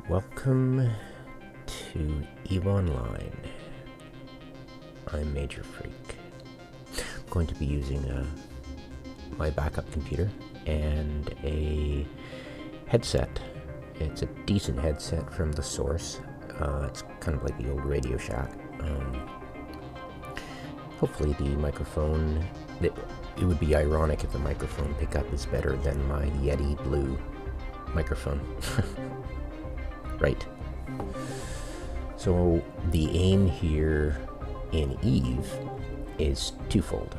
Welcome to EVE Online. I'm Major Freak. I'm going to be using my backup computer and a headset. It's a decent headset from the source. It's kind of like the old Radio Shack. Hopefully the microphone, it would be ironic if the microphone pickup is better than my Yeti Blue microphone. Right. So the aim here in EVE is twofold.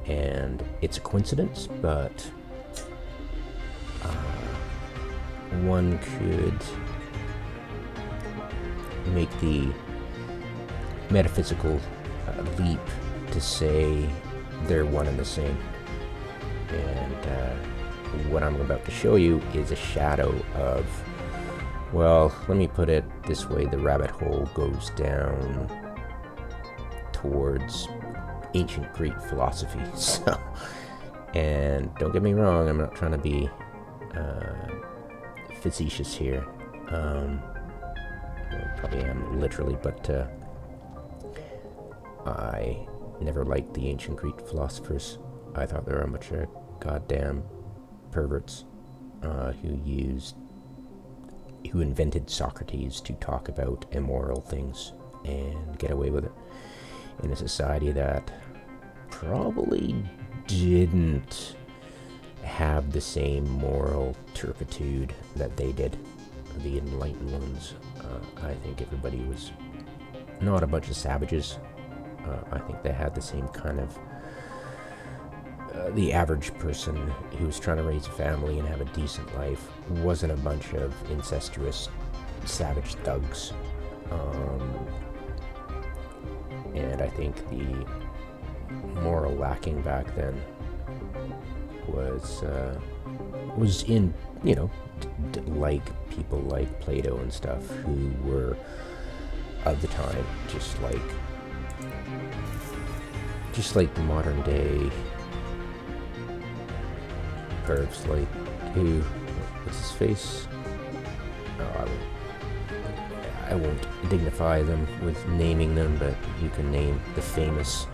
And it's a coincidence, but one could make the metaphysical leap to say they're one and the same. And what I'm about to show you is a shadow of, well, let me put it this way, the rabbit hole goes down towards ancient Greek philosophy. So, and don't get me wrong, I'm not trying to be facetious here. Probably am literally, but I never liked the ancient Greek philosophers. I thought they were a bunch of goddamn perverts who invented Socrates to talk about immoral things and get away with it in a society that probably didn't have the same moral turpitude that they did, the enlightened ones. I think everybody was not a bunch of savages. I think they had the same kind of the average person who was trying to raise a family and have a decent life wasn't a bunch of incestuous savage thugs. And I think the moral lacking back then was in, like people like Plato and stuff who were of the time, just like modern day pervs, like who, what's his face? Oh, I won't dignify them with naming them, but you can name the famous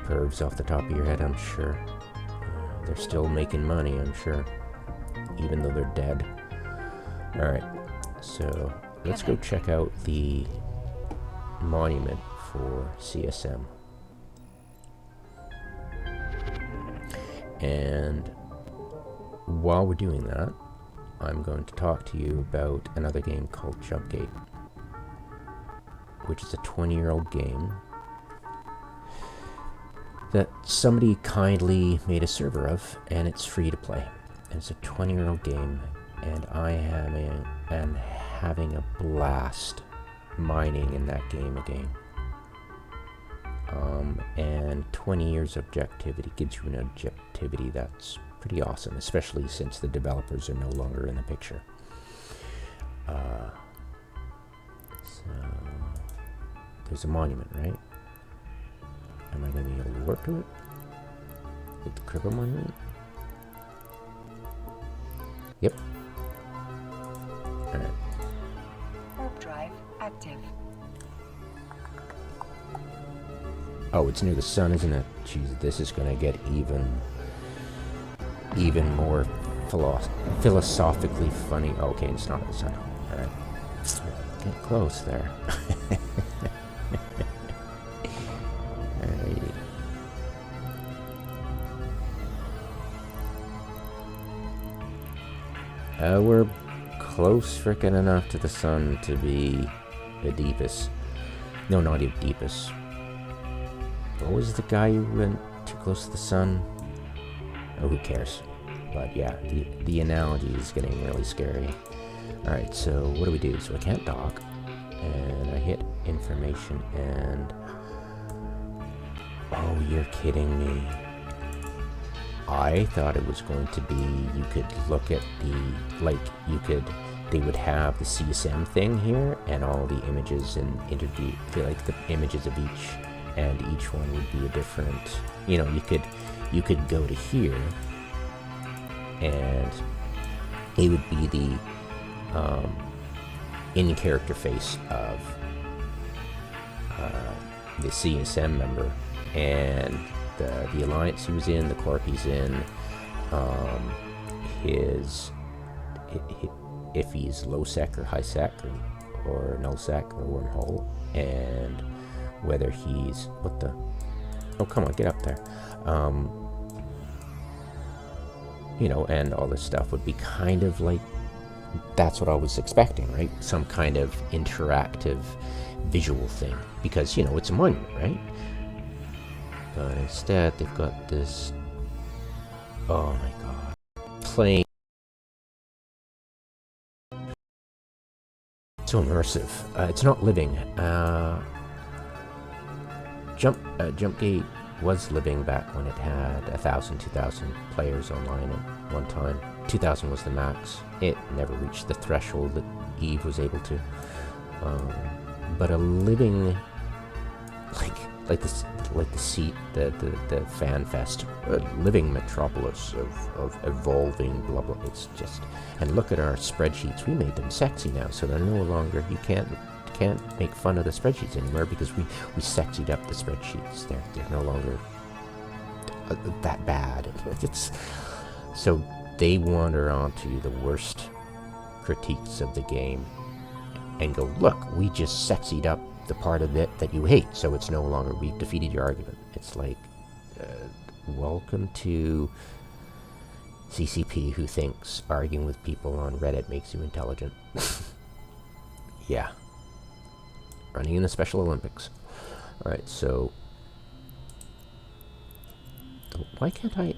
pervs off the top of your head, I'm sure. They're still making money, I'm sure, even though they're dead. Alright, so let's go check out the monument for CSM. And while we're doing that, I'm going to talk to you about another game called Jumpgate, which is a 20-year-old game that somebody kindly made a server of, and it's free to play. And it's a 20-year-old game, and I am having a blast mining in that game again. And 20 years of objectivity gives you an objectivity that's pretty awesome, especially since the developers are no longer in the picture. So there's a monument, right? Am I going to be able to work to it with the cripple monument? Yep. Alright. Warp drive active. Oh, it's near the sun, isn't it? Jeez, this is going to get even more philosophically funny. Oh, okay, it's not the sun. Alright. Get close there. Alrighty. We're close frickin' enough to the sun to be Oedipus. No, not Oedipus. What was the guy who went too close to the sun? Oh, who cares? But yeah, the analogy is getting really scary. Alright, so what do we do? So I can't dock, and I hit information, and oh, you're kidding me. I thought it was going to be, you could look at they would have the CSM thing here, and all the images and the images of each, and each one would be a different, you could go to here, and it would be the in-character face of the CSM member, and the alliance he was in, the corp he's in, if he's low sec or high sec or null sec or wormhole, and whether he's oh, come on, get up there. You know, and all this stuff would be kind of like, that's what I was expecting, right? Some kind of interactive visual thing, because, you know, it's a monument, right? But instead, they've got this, oh my god, playing so immersive. It's not living. Jumpgate was living back when it had 1,000, 2,000 players online at one time. 2,000 was the max. It never reached the threshold that Eve was able to. But a living, like the fan fest, a living metropolis of evolving blah blah. It's just, and look at our spreadsheets. We made them sexy now, so they're no longer, you can't make fun of the spreadsheets anymore, because we sexied up the spreadsheets. They're no longer that bad. It's so they wander onto the worst critiques of the game and go, look, we just sexied up the part of it that you hate, so it's no longer, we've defeated your argument. It's like, welcome to CCP, who thinks arguing with people on Reddit makes you intelligent. Yeah. Running in the Special Olympics. Alright, so why can't I?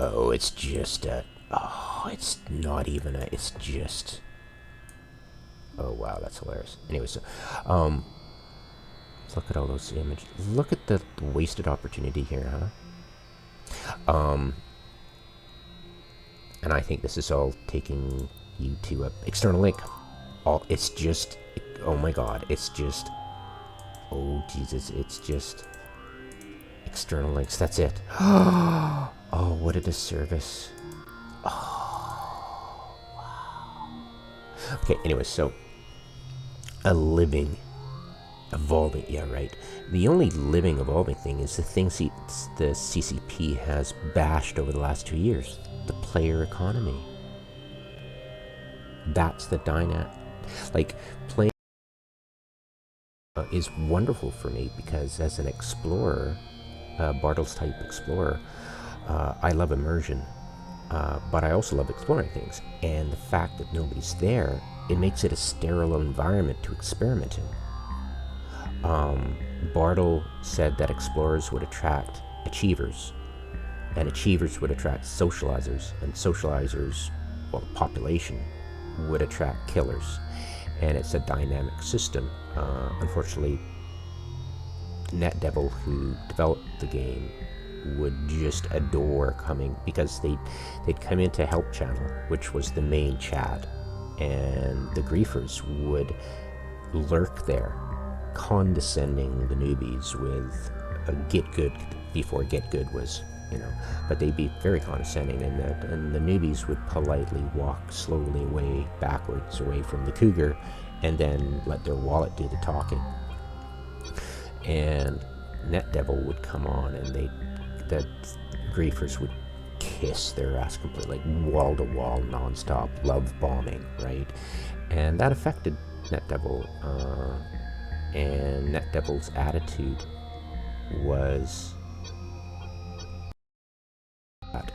Oh, it's just a, oh, it's not even a, it's just, oh wow, that's hilarious. Anyway, so look at all those images. Look at the wasted opportunity here, huh? And I think this is all taking you to an external link. It's just, oh my god, it's just, oh Jesus, it's just external links, that's it. Oh, what a disservice. Oh, wow. Okay, anyway, so a living, evolving, yeah, right. The only living, evolving thing is the things the CCP has bashed over the last 2 years. The player economy. That's the dynamic. Like, playing is wonderful for me, because as an explorer, Bartle's type explorer, I love immersion, but I also love exploring things. And the fact that nobody's there, it makes it a sterile environment to experiment in. Bartle said that explorers would attract achievers, and achievers would attract socializers, and socializers, well, the population, would attract killers. And it's a dynamic system. Unfortunately, NetDevil, who developed the game, would just adore coming, because they'd come into Help Channel, which was the main chat, and the griefers would lurk there, condescending the newbies with a get good before get good was, you know, but they'd be very condescending, and the newbies would politely walk slowly away, backwards, away from the cougar, and then let their wallet do the talking. And NetDevil would come on, and the griefers would kiss their ass completely, like wall-to-wall, non-stop love bombing, right? And that affected NetDevil, and NetDevil's attitude was that.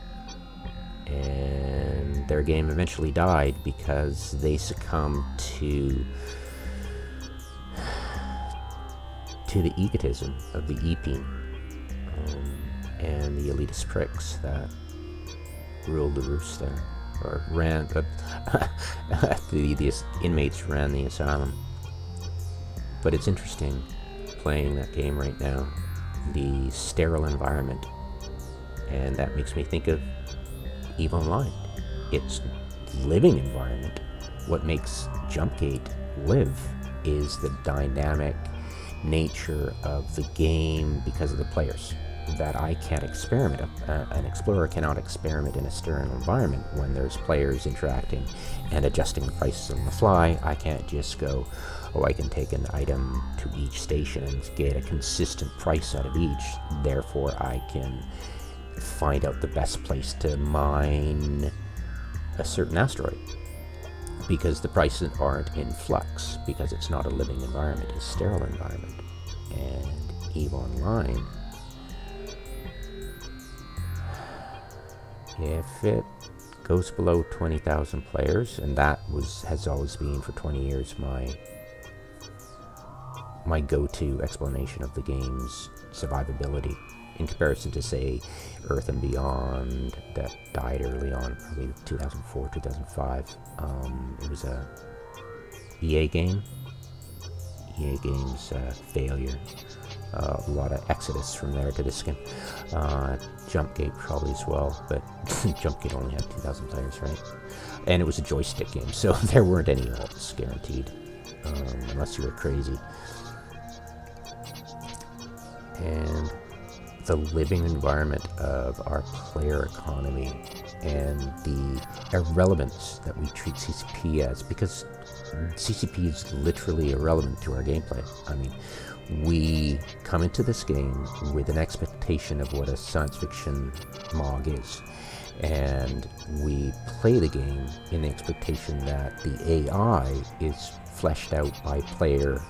And their game eventually died because they succumbed to the egotism of the E-Peen, and the elitist pricks that ruled the roost there, or ran, the inmates ran the asylum. But it's interesting playing that game right now, the sterile environment, and that makes me think of EVE Online. It's living environment. What makes Jumpgate live is the dynamic nature of the game because of the players. that I can't experiment. An explorer cannot experiment in a sterile environment when there's players interacting and adjusting the prices on the fly. I can't just go, oh, I can take an item to each station and get a consistent price out of each. Therefore, I can find out the best place to mine a certain asteroid, because the prices aren't in flux, because it's not a living environment, it's a sterile environment. And EVE Online, if it goes below 20,000 players, and that has always been for 20 years my go-to explanation of the game's survivability, in comparison to, say, Earth and Beyond, that died early on, probably 2004, 2005. It was a EA game. EA Games failure. A lot of exodus from there to this game. Jumpgate probably as well, but Jumpgate only had 2,000 players, right? And it was a joystick game, so there weren't any ults guaranteed, unless you were crazy. And the living environment of our player economy and the irrelevance that we treat CCP as, because CCP is literally irrelevant to our gameplay. I mean, we come into this game with an expectation of what a science fiction MOG is, and we play the game in the expectation that the AI is fleshed out by player,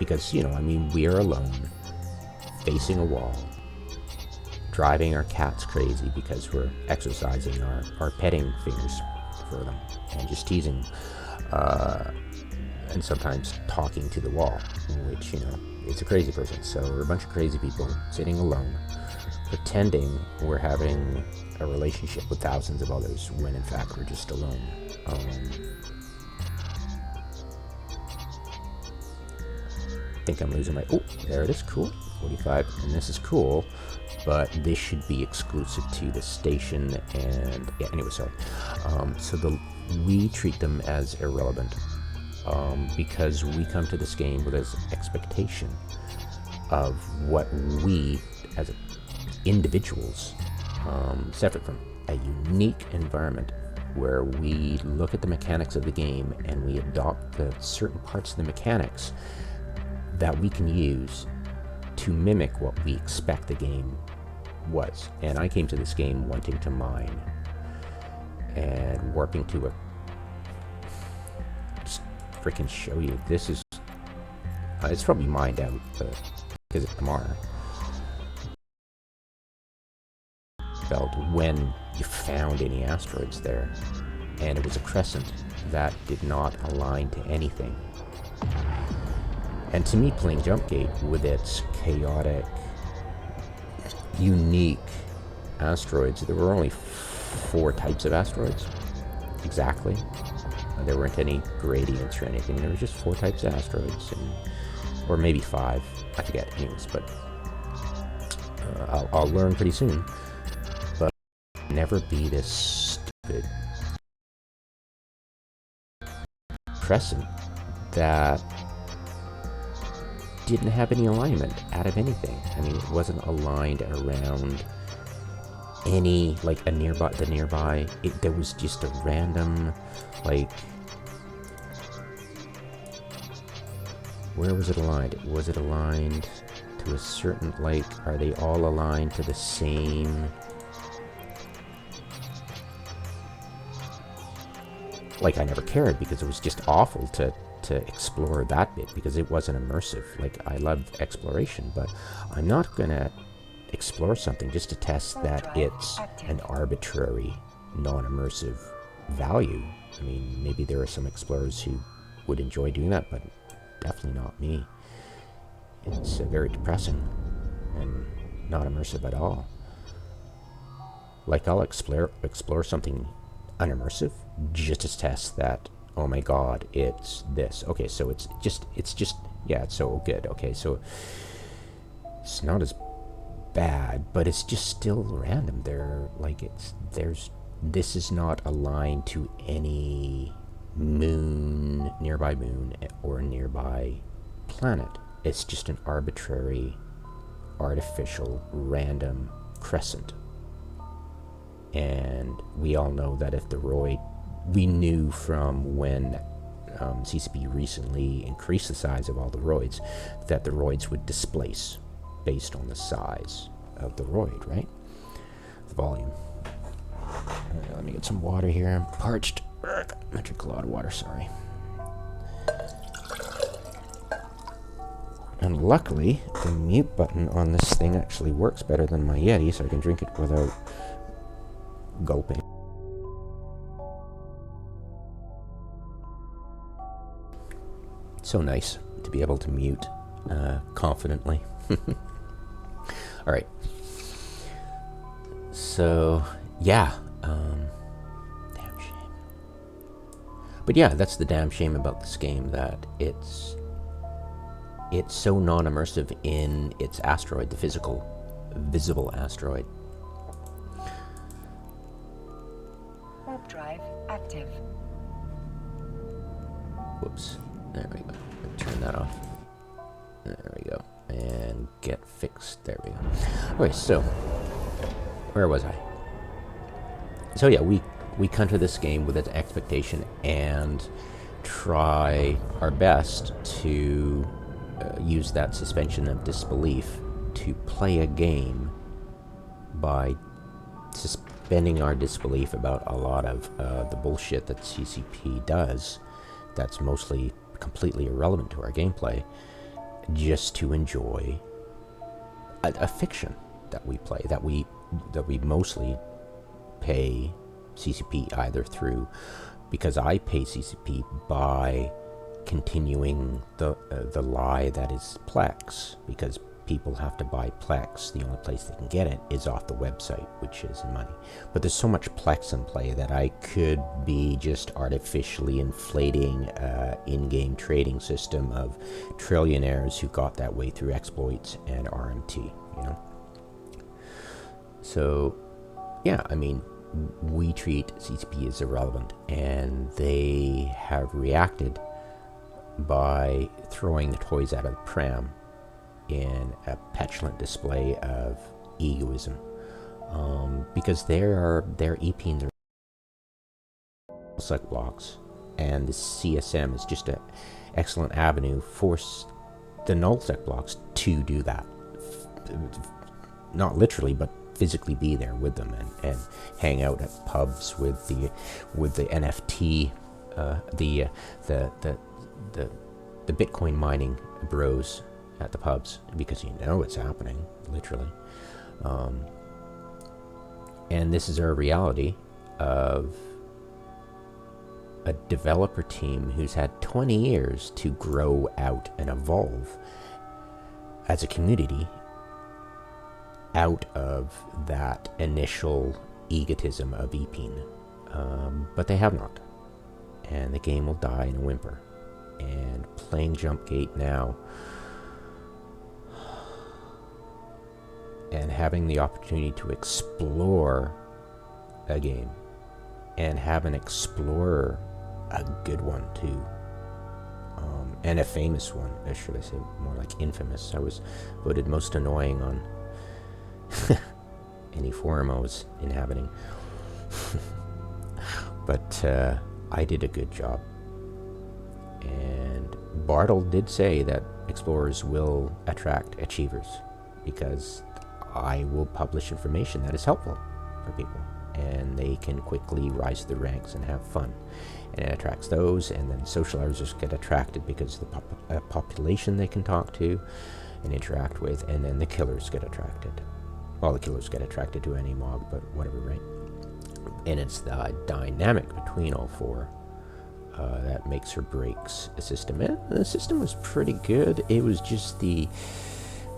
because, you know, I mean, we are alone, facing a wall, driving our cats crazy because we're exercising our petting fears for them, and just teasing, and sometimes talking to the wall, which, you know, it's a crazy person. So we're a bunch of crazy people sitting alone, pretending we're having a relationship with thousands of others, when in fact we're just alone. I think I'm losing my... Oh, there it is. Cool. 45. And this is cool, but this should be exclusive to the station. And yeah, anyway, sorry. So we treat them as irrelevant, because we come to this game with this expectation of what we, as individuals, separate from a unique environment, where we look at the mechanics of the game and we adopt the certain parts of the mechanics that we can use to mimic what we expect the game was. And I came to this game wanting to mine and warping to a... Just freaking show you. This is... it's probably mined out, but because it's McNamara. Felt when you found any asteroids there, and it was a crescent that did not align to anything. And to me, playing Jumpgate with its chaotic, unique asteroids, there were only 4 types of asteroids, exactly. There weren't any gradients or anything. There were just 4 types of asteroids, or maybe 5, I forget. Anyways, but I'll learn pretty soon. But never be this stupid crescent that didn't have any alignment out of anything. I mean, it wasn't aligned around any, like, the nearby. There was just a random, like, where was it aligned? Was it aligned to a certain, like, are they all aligned to the same? Like, I never cared, because it was just awful to explore that bit, because it wasn't immersive. Like, I love exploration, but I'm not gonna explore something just to test that it's an arbitrary, non-immersive value. I mean, maybe there are some explorers who would enjoy doing that, but definitely not me. It's very depressing and not immersive at all. Like, I'll explore something unimmersive just to test that, oh my god, it's this. Okay, so it's just, yeah, it's so good. Okay, so it's not as bad, but it's just still random. This is not aligned to any nearby moon or nearby planet. It's just an arbitrary artificial random crescent. And we all know that if the roid, we knew from when CCP recently increased the size of all the roids, that the roids would displace based on the size of the roid, right? The volume. Let me get some water here. I'm parched. I drink a lot of water, sorry. And luckily, the mute button on this thing actually works better than my Yeti, so I can drink it without gulping. So nice to be able to mute confidently. All right. So, yeah. Damn shame. But yeah, that's the damn shame about this game, that it's so non-immersive in its asteroid, the physical, visible asteroid. Warp drive active. Whoops. There we go. Turn that off. There we go. And get fixed. There we go. Okay, so where was I? So yeah, we come to this game with its expectation and try our best to use that suspension of disbelief to play a game by suspending our disbelief about a lot of the bullshit that CCP does that's mostly completely irrelevant to our gameplay, just to enjoy a fiction that we play, that we mostly pay CCP either through, because I pay CCP by continuing the lie that is Plex, because people have to buy Plex. The only place they can get it is off the website, which is money. But there's so much Plex in play that I could be just artificially inflating in-game trading system of trillionaires who got that way through exploits and RMT, you know? So, yeah, I mean, we treat CCP as irrelevant, and they have reacted by throwing the toys out of the pram in a petulant display of egoism, because they're EPing their null blocks, and the CSM is just an excellent avenue for the null blocks to do that. Not literally, but physically be there with them and hang out at pubs with the NFT, the Bitcoin mining bros at the pubs, because you know it's happening, literally. And this is our reality of a developer team who's had 20 years to grow out and evolve as a community out of that initial egotism of EPing. But they have not. And the game will die in a whimper. And playing Jumpgate now, and having the opportunity to explore a game, and have an explorer, a good one too, and a famous one, or should I say more like infamous. I was voted most annoying on any forum I was inhabiting. But I did a good job. And Bartle did say that explorers will attract achievers, because I will publish information that is helpful for people, and they can quickly rise to the ranks and have fun. And it attracts those, and then socializers get attracted because of the population they can talk to and interact with, and then the killers get attracted. Well, the killers get attracted to any mob, but whatever, right? And it's the dynamic between all four that makes or breaks a system. And the system was pretty good. It was just the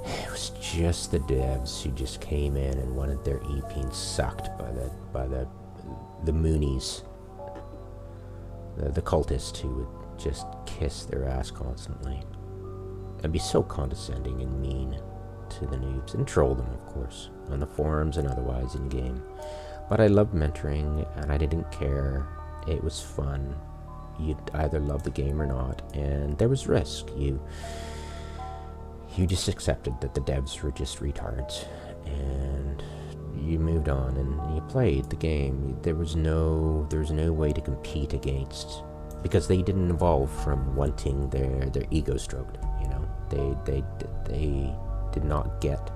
devs who just came in and wanted their EPing sucked by the Moonies, the cultists who would just kiss their ass constantly and be so condescending and mean to the noobs, and troll them, of course, on the forums and otherwise in game. But I loved mentoring, and I didn't care. It was fun. You'd either love the game or not, and there was risk. you just accepted that the devs were just retards, and you moved on and you played the game. There was no way to compete against, because they didn't evolve from wanting their ego stroked. You know, they did not get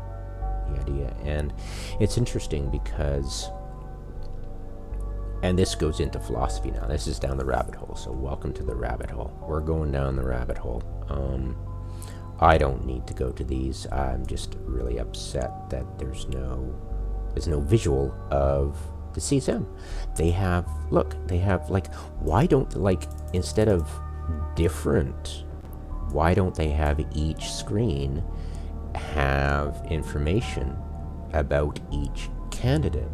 the idea. And it's interesting because, and this goes into philosophy now. This is down the rabbit hole. So welcome to the rabbit hole. We're going down the rabbit hole. I don't need to go to these. I'm just really upset that there's no visual of the CSM. They have like, why don't, like, instead of different, why don't they have each screen have information about each candidate?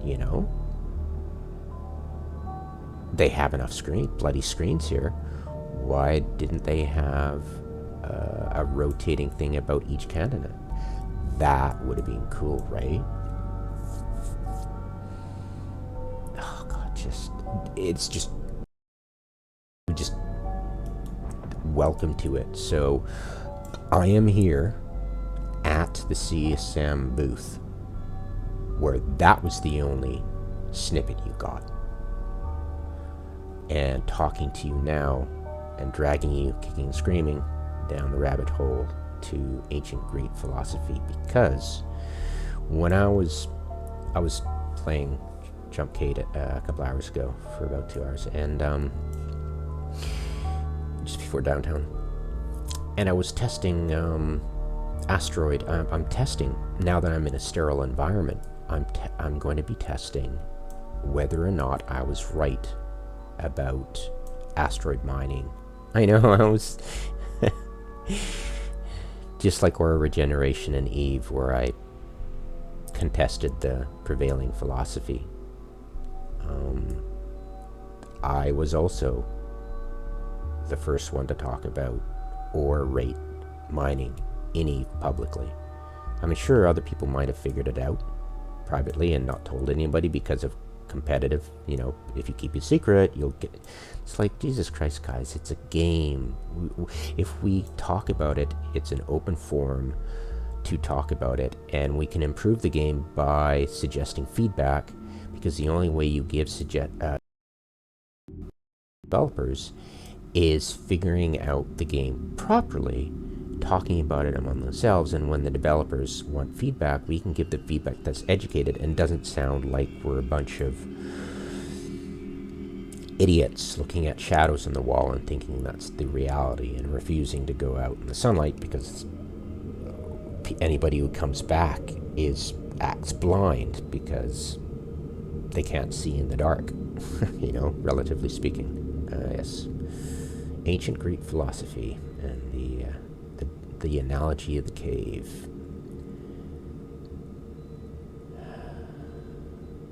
You know, they have enough bloody screens here. Why didn't they have a rotating thing about each candidate? That would have been cool, right? Oh God, it's just welcome to it. So I am here at the CSM booth, where that was the only snippet you got, and talking to you now and dragging you kicking and screaming down the rabbit hole to ancient Greek philosophy. Because when I was playing Jumpgate a couple hours ago for about 2 hours, and just before downtown, and I was testing asteroid. I'm testing, now that I'm in a sterile environment, I'm going to be testing whether or not I was right about asteroid mining. I know, I was just like Aura Regeneration and Eve, where I contested the prevailing philosophy. I was also the first one to talk about ore rate mining in Eve publicly. I mean, sure, other people might have figured it out privately and not told anybody because of competitive, you know, if you keep it secret, you'll get... It's like, Jesus Christ, guys, it's a game. If we talk about it, it's an open forum to talk about it, and we can improve the game by suggesting feedback, because the only way you give developers is figuring out the game properly, talking about it among themselves, and when the developers want feedback, we can give the feedback that's educated and doesn't sound like we're a bunch of idiots looking at shadows on the wall and thinking that's the reality and refusing to go out in the sunlight because anybody who comes back acts blind because they can't see in the dark, you know, relatively speaking. Yes. Ancient Greek philosophy and the analogy of the cave,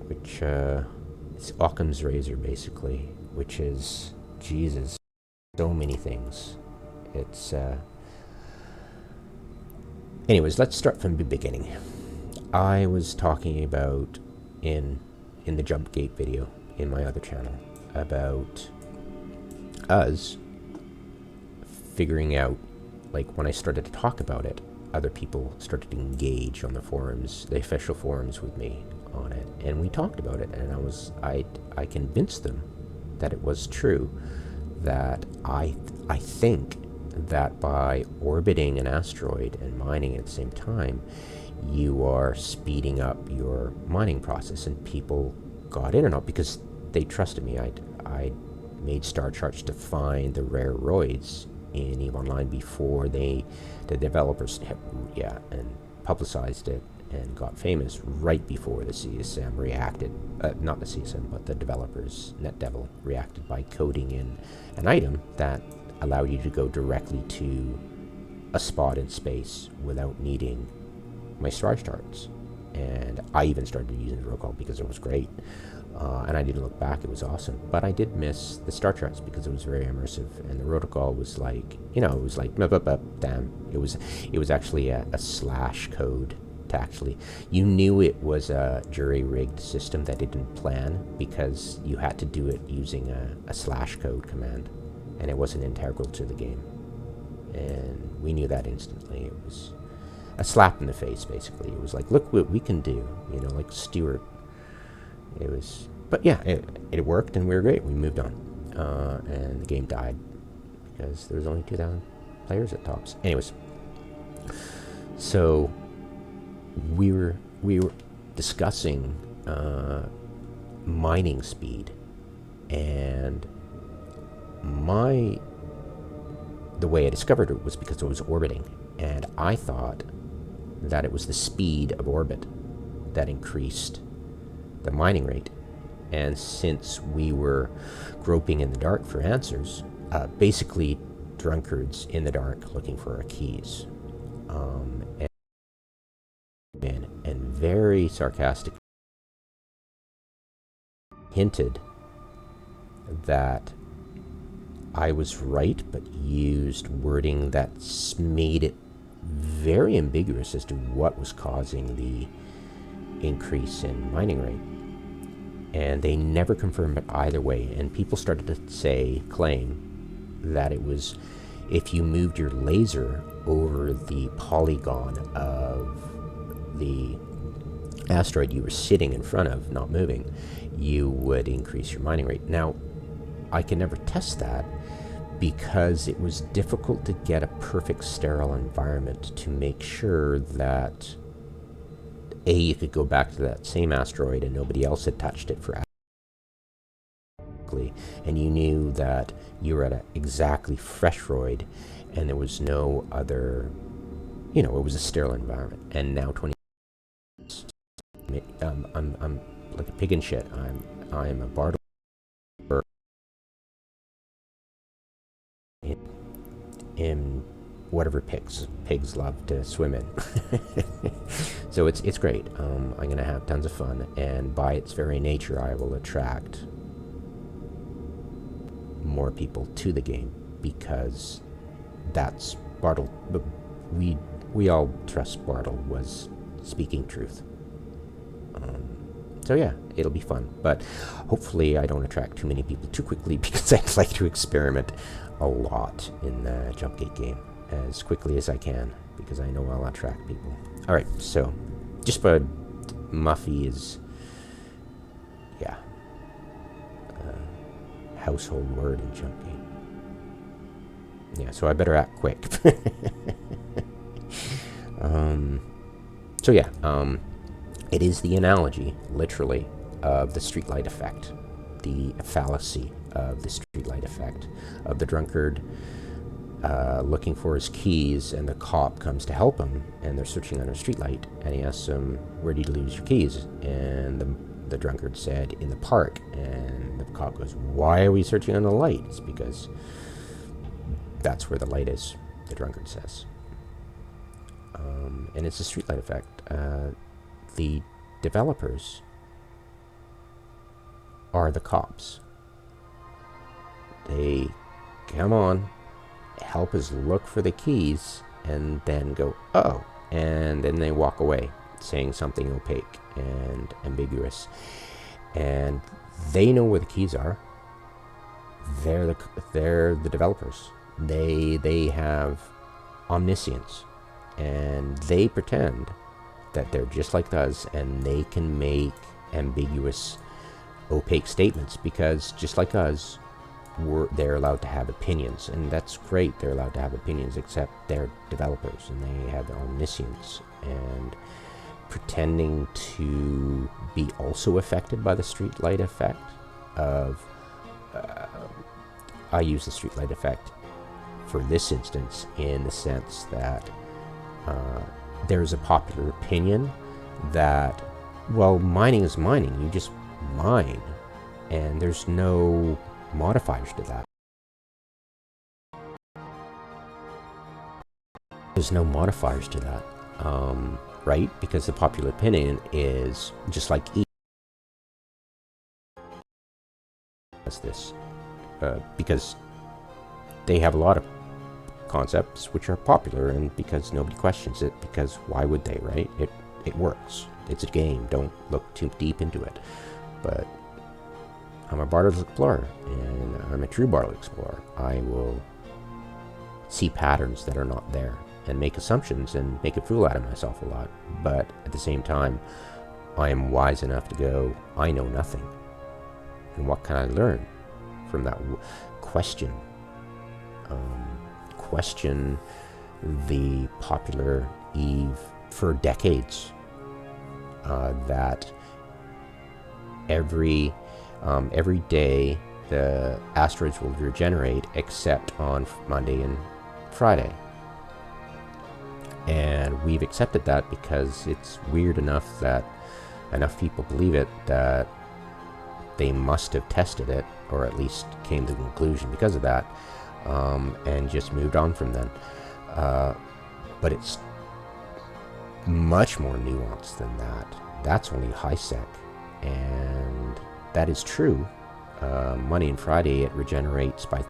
which it's Occam's razor, basically, which is, Jesus, so many things. It's anyways, let's start from the beginning. I was talking about in the Jumpgate video in my other channel about us figuring out, like, when I started to talk about it, other people started to engage on the forums, the official forums, with me on it, and we talked about it, and I convinced them that it was true, that I think that by orbiting an asteroid and mining at the same time, you are speeding up your mining process. And people got in or not because they trusted me. I made star charts to find the rare roids in EVE Online before the developers and publicized it and got famous right before the CSM reacted, not the CSM, but the developers, NetDevil, reacted by coding in an item that allowed you to go directly to a spot in space without needing my star charts. And I even started using the roll because it was great. And I didn't look back, it was awesome. But I did miss the star charts because it was very immersive. And the protocol was like, you know, it was like, damn. It was actually a slash code to actually, you knew it was a jury-rigged system that it didn't plan because you had to do it using a slash code command. And it wasn't integral to the game. And we knew that instantly. It was a slap in the face, basically. It was like, look what we can do, you know, like Stewart. It was, but yeah, it worked, and we were great. We moved on, and the game died because there was only 2,000 players at tops. Anyways, so we were discussing mining speed, and the way I discovered it was because it was orbiting, and I thought that it was the speed of orbit that increased the mining rate. And since we were groping in the dark for answers, basically drunkards in the dark looking for our keys, and very sarcastic hinted that I was right, but used wording that made it very ambiguous as to what was causing the increase in mining rate. And they never confirmed it either way. And people started to claim that it was if you moved your laser over the polygon of the asteroid you were sitting in front of, not moving, you would increase your mining rate. Now, I can never test that because it was difficult to get a perfect sterile environment to make sure that A, you could go back to that same asteroid and nobody else had touched it for and you knew that you were at an exactly fresh roid and there was no other, you know, it was a sterile environment. And now 20 I'm like a pig in shit. I'm a Bartle in whatever pigs love to swim in. So it's great. I'm gonna have tons of fun, and by its very nature I will attract more people to the game because that's Bartle. But we all trust Bartle was speaking truth. So yeah, it'll be fun, but hopefully I don't attract too many people too quickly because I'd like to experiment a lot in the Jumpgate game as quickly as I can because I know I'll attract people. Alright, so just but Muffy is, yeah, household word in Jumpgate. Yeah, so I better act quick. So yeah, it is the analogy, literally, of the streetlight effect, the fallacy of the streetlight effect, of the drunkard looking for his keys, and the cop comes to help him, and they're searching under a streetlight, and he asks him, where did you lose your keys? And the drunkard said, in the park. And the cop goes, why are we searching on the light? It's because that's where the light is, the drunkard says. And it's a streetlight effect. The developers are the cops. They come on, help us look for the keys, and then go, oh, and then they walk away saying something opaque and ambiguous. And they know where the keys are. They're the developers. They have omniscience, and they pretend that they're just like us, and they can make ambiguous, opaque statements because just like us, they're allowed to have opinions, and that's great. They're allowed to have opinions, except they're developers and they have omniscience, and pretending to be also affected by the streetlight effect of I use the streetlight effect for this instance in the sense that there's a popular opinion that, well, mining is mining. You just mine, and there's no modifiers to that. There's no modifiers to that, right? Because the popular opinion is just like E as this, because they have a lot of concepts which are popular, and because nobody questions it, because why would they, right? It works. It's a game. Don't look too deep into it. But I'm a Bartle Explorer, and I'm a true Bartle Explorer. I will see patterns that are not there and make assumptions and make a fool out of myself a lot. But at the same time, I am wise enough to go, I know nothing. And what can I learn from that? Question the popular Eve for decades, that every day the asteroids will regenerate except on Monday and Friday. And we've accepted that because it's weird enough that enough people believe it that they must have tested it, or at least came to the conclusion because of that, and just moved on from then. But it's much more nuanced than that. That's only high sec, and that is true. Monday and Friday it regenerates by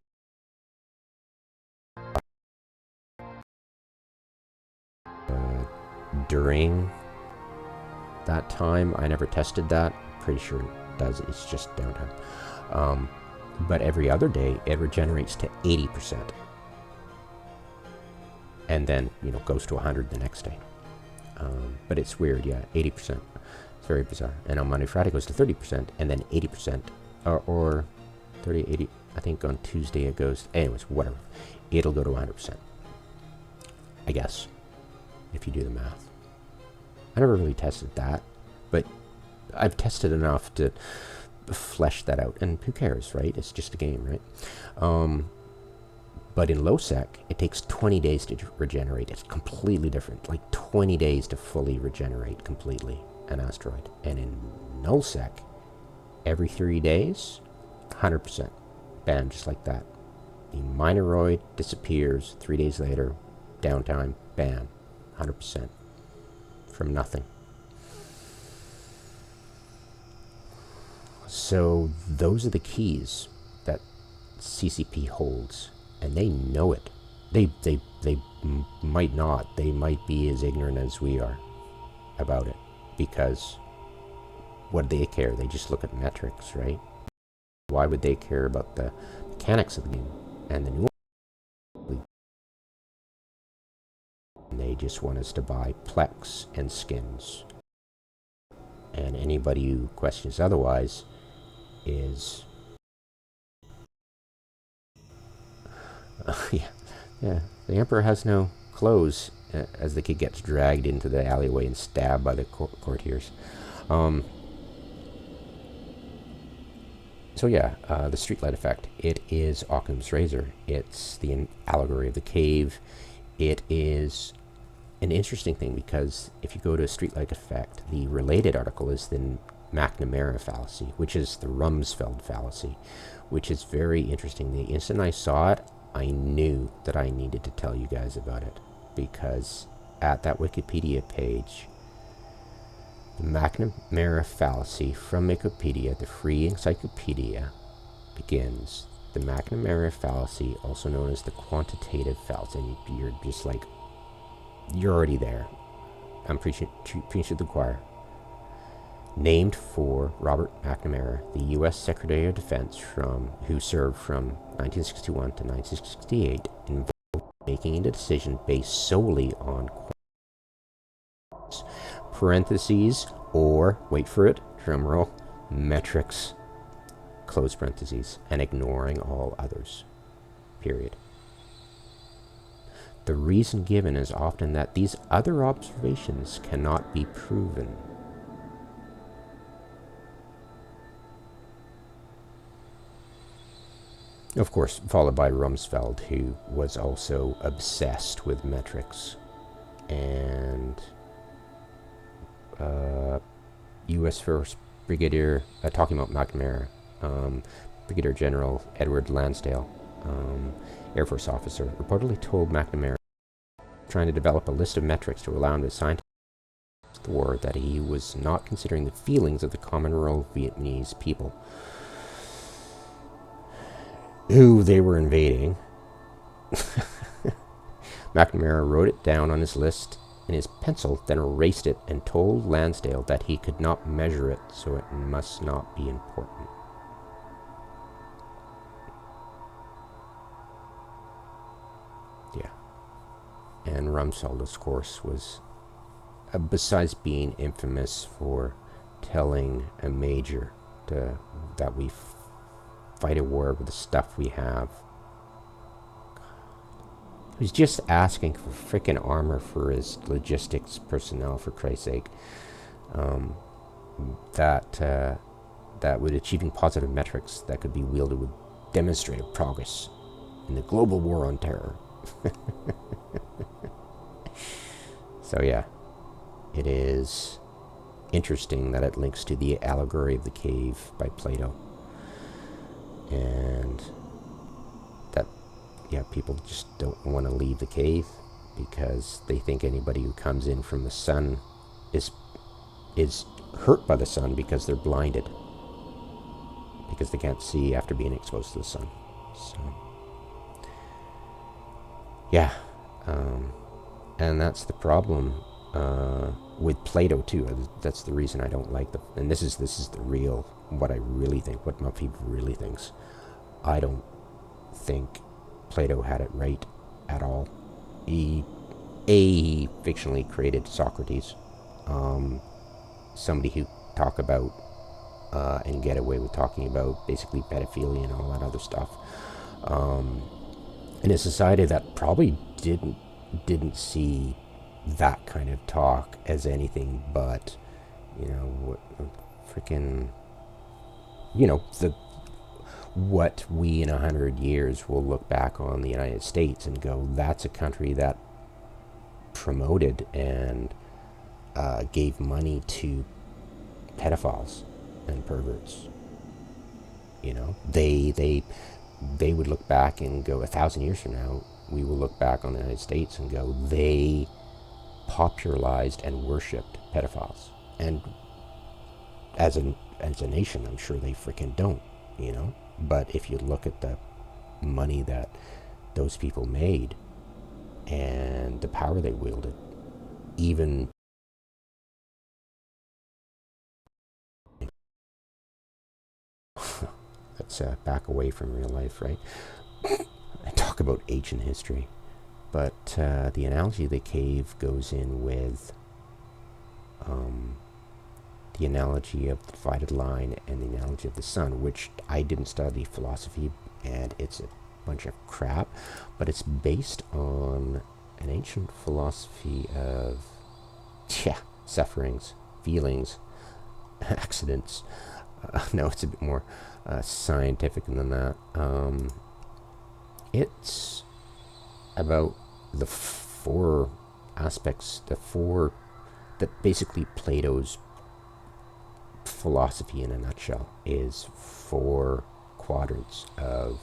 during that time. I never tested that. Pretty sure it does. It's just downtime. But every other day it regenerates to 80%, and then goes to 100 the next day. But it's weird, yeah. 80%. It's very bizarre. And on Monday, Friday it goes to 30%, and then 80%, or 30, 80. I think on Tuesday it goes. Anyways, whatever. It'll go to 100%. I guess, if you do the math. I never really tested that, but I've tested enough to flesh that out. And who cares, right? It's just a game, right? But in low sec, it takes 20 days to regenerate. It's completely different. Like 20 days to fully regenerate completely an asteroid. And in null sec, every 3 days, 100%. Bam, just like that. The minoroid disappears 3 days later, downtime, bam, 100%. From nothing. So those are the keys that CCP holds, and they know it. They might not. They might be as ignorant as we are about it, because what do they care? They just look at metrics, right? Why would they care about the mechanics of the game and the nuance? They just want us to buy Plex and skins. And anybody who questions otherwise is... yeah. The Emperor has no clothes, as the kid gets dragged into the alleyway and stabbed by the courtiers. So yeah, the streetlight effect. It is Occam's razor. It's the allegory of the cave. It is an interesting thing, because if you go to a streetlight effect, the related article is the McNamara fallacy, which is the Rumsfeld fallacy, which is very interesting. The instant I saw it, I knew that I needed to tell you guys about it, because at that Wikipedia page, the McNamara fallacy from Wikipedia, the free encyclopedia, begins. The McNamara fallacy, also known as the quantitative fallacy. And you're just like, you're already there. I'm preaching to the choir. Named for Robert McNamara, the U.S. Secretary of Defense who served from 1961 to 1968, involved making a decision based solely on parentheses, or, wait for it, drumroll, metrics, close parentheses, and ignoring all others, period. The reason given is often that these other observations cannot be proven. Of course, followed by Rumsfeld, who was also obsessed with metrics. And U.S. First Brigadier, talking about McNamara, Brigadier General Edward Lansdale, Air Force officer, reportedly told McNamara, trying to develop a list of metrics to allow him to sign the war, that he was not considering the feelings of the common rural Vietnamese people who they were invading. McNamara wrote it down on his list in his pencil, then erased it and told Lansdale that he could not measure it, so it must not be important. And Rumsfeld, of course, was, besides being infamous for telling a major that we fight a war with the stuff we have, he was just asking for frickin' armor for his logistics personnel, for Christ's sake. That with achieving positive metrics that could be wielded with demonstrated progress in the global war on terror. So yeah, it is interesting that it links to the Allegory of the Cave by Plato. And that, yeah, people just don't want to leave the cave because they think anybody who comes in from the sun is hurt by the sun because they're blinded, because they can't see after being exposed to the sun. So yeah, and that's the problem with Plato too. That's the reason I don't like the. And this is the real, what I really think, what Muffy really thinks. I don't think Plato had it right at all. He fictionally created Socrates, somebody who talk about and get away with talking about basically pedophilia and all that other stuff, in a society that probably didn't see that kind of talk as anything but, what we in 100 years will look back on the United States and go, that's a country that promoted and gave money to pedophiles and perverts. They would look back and go, 1,000 years from now, we will look back on the United States and go, they popularized and worshipped pedophiles. And as a nation, I'm sure they freaking don't, But if you look at the money that those people made and the power they wielded, even let's back away from real life, right? I talk about ancient history, but the analogy of the cave goes in with the analogy of the divided line and the analogy of the sun, which I didn't study philosophy, and it's a bunch of crap, but it's based on an ancient philosophy of sufferings, feelings, accidents. No, it's a bit more scientific than that. It's about the four aspects, that basically Plato's philosophy in a nutshell is 4 quadrants of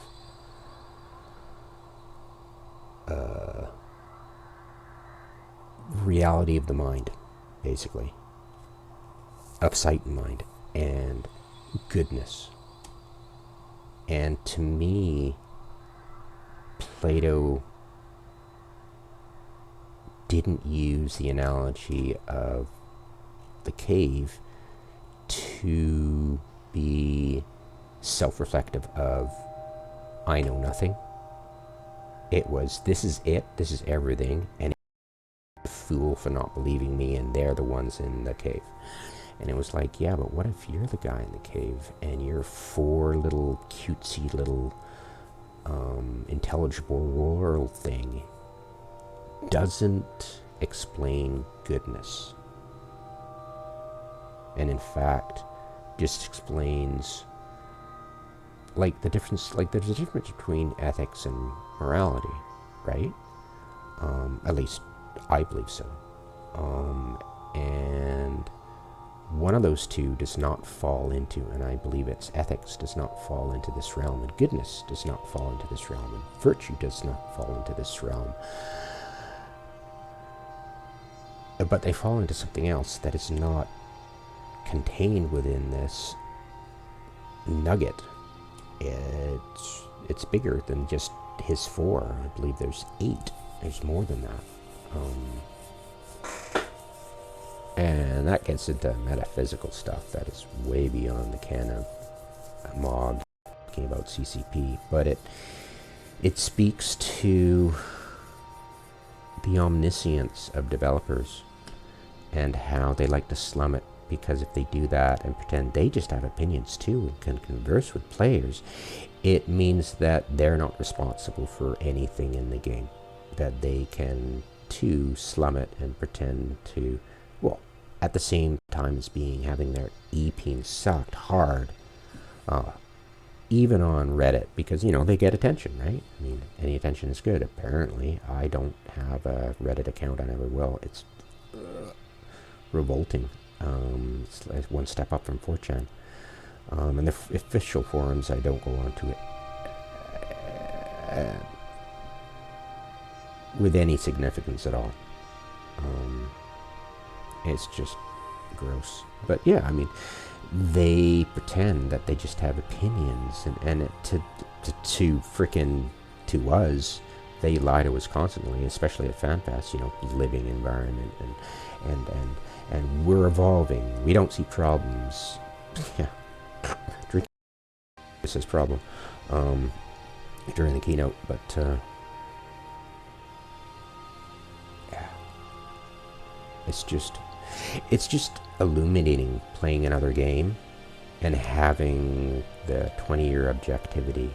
reality of the mind, basically, of sight and mind, and goodness. And to me, Plato didn't use the analogy of the cave to be self-reflective of, I know nothing. It was, this is it, this is everything, and a fool for not believing me, and they're the ones in the cave. And it was like, yeah, but what if you're the guy in the cave, and your 4 little cutesy little intelligible world thing doesn't explain goodness, and in fact just explains the difference, there's a difference between ethics and morality, right? At least I believe so. And one of those two does not fall into, and I believe it's ethics, does not fall into this realm, and goodness does not fall into this realm, and virtue does not fall into this realm. But they fall into something else that is not contained within this nugget. It's bigger than just his 4. I believe there's 8. There's more than that. And that gets into metaphysical stuff that is way beyond the ken of Mog talking about CCP. But it speaks to the omniscience of developers and how they like to slum it, because if they do that and pretend they just have opinions too and can converse with players, it means that they're not responsible for anything in the game, that they can too slum it and pretend to, well, at the same time as having their EP sucked hard, even on Reddit, because, you know, they get attention, right? I mean, any attention is good, apparently. I don't have a Reddit account, I never will. It's revolting. It's like one step up from 4chan. And the official forums, I don't go onto it with any significance at all. It's just gross. But yeah, I mean, they pretend that they just have opinions, and to us, they lie to us constantly, especially at FanFest, you know, living environment, and we're evolving. We don't see problems. Yeah, drinking is his problem during the keynote, but yeah, it's just illuminating playing another game and having the 20-year objectivity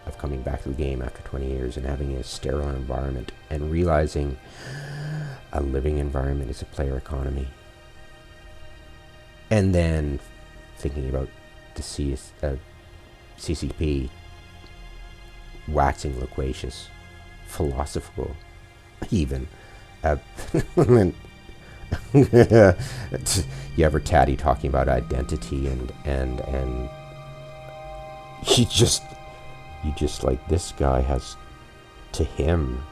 of coming back to the game after 20 years and having a sterile environment and realizing a living environment is a player economy. And then thinking about the CCP waxing loquacious, philosophical, even. You ever Tatty talking about identity and you just like, this guy has, to him,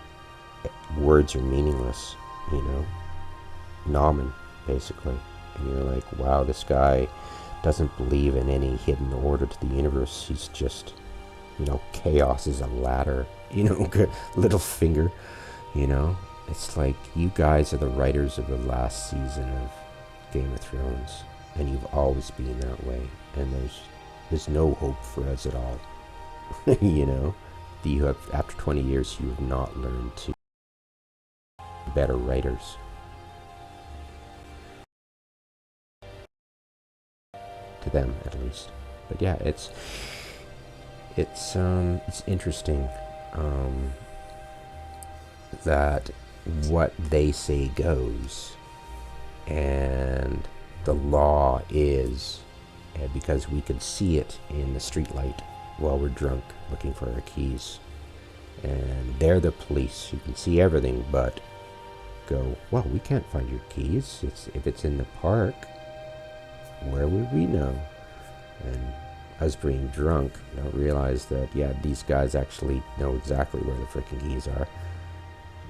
words are meaningless, you know, nomen, basically. And you're like, wow, this guy doesn't believe in any hidden order to the universe. He's just, you know, chaos is a ladder, you know, little finger, you know. It's like, you guys are the writers of the last season of Game of Thrones, and you've always been that way, and there's no hope for us at all. You know, you have, after 20 years, you have not learned to be better writers. To them, at least. But yeah, it's interesting that what they say goes, and the law is, because we can see it in the streetlight while we're drunk looking for our keys, and they're the police who can see everything but go, well, we can't find your keys. If it's in the park, where would we know? And us being drunk, don't realize that, yeah, these guys actually know exactly where the freaking keys are.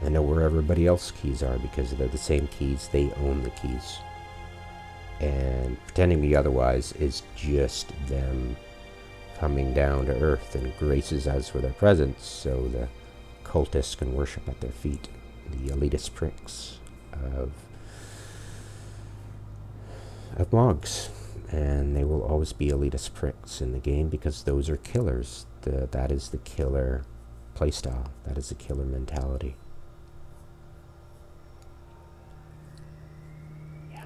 And know where everybody else's keys are, because they're the same keys, they own the keys. And pretending to be otherwise is just them coming down to earth and graces us with their presence, so the cultists can worship at their feet, the elitist pricks of Mogs. And they will always be elitist pricks in the game, because those are killers. That is the killer playstyle. That is the killer mentality. Yeah.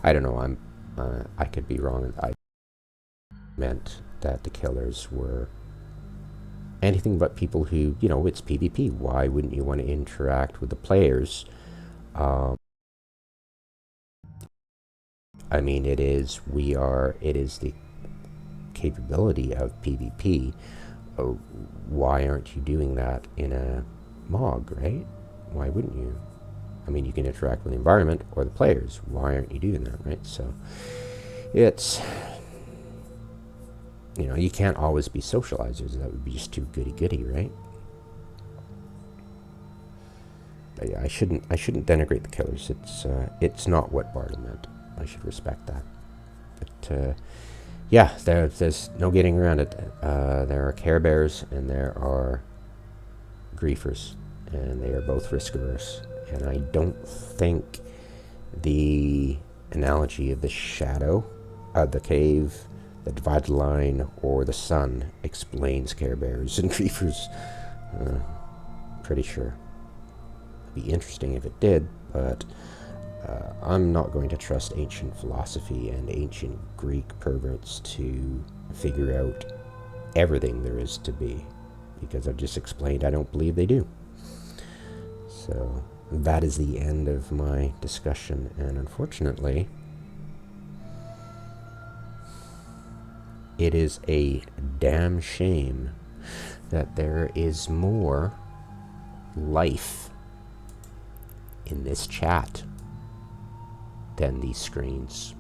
I don't know. I could be wrong. I meant that the killers were anything but people who, you know, it's PvP. Why wouldn't you want to interact with the players? I mean, it is the capability of PvP. Why aren't you doing that in a MOG, right? Why wouldn't you? I mean, you can interact with the environment or the players. Why aren't you doing that, right? So it's, you know, you can't always be socializers. That would be just too goody-goody, right? But yeah, I shouldn't denigrate the killers. It's not what Bartle meant. I should respect that. But yeah, there's no getting around it. There are Care Bears and there are Griefers, and they are both risk averse. And I don't think the analogy of the shadow, the cave, the divided line or the sun explains Care Bears and Griefers. Pretty sure. It'd be interesting if it did, but I'm not going to trust ancient philosophy and ancient Greek perverts to figure out everything there is to be, because I've just explained I don't believe they do. So that is the end of my discussion, and unfortunately, it is a damn shame that there is more life in this chat than these screens.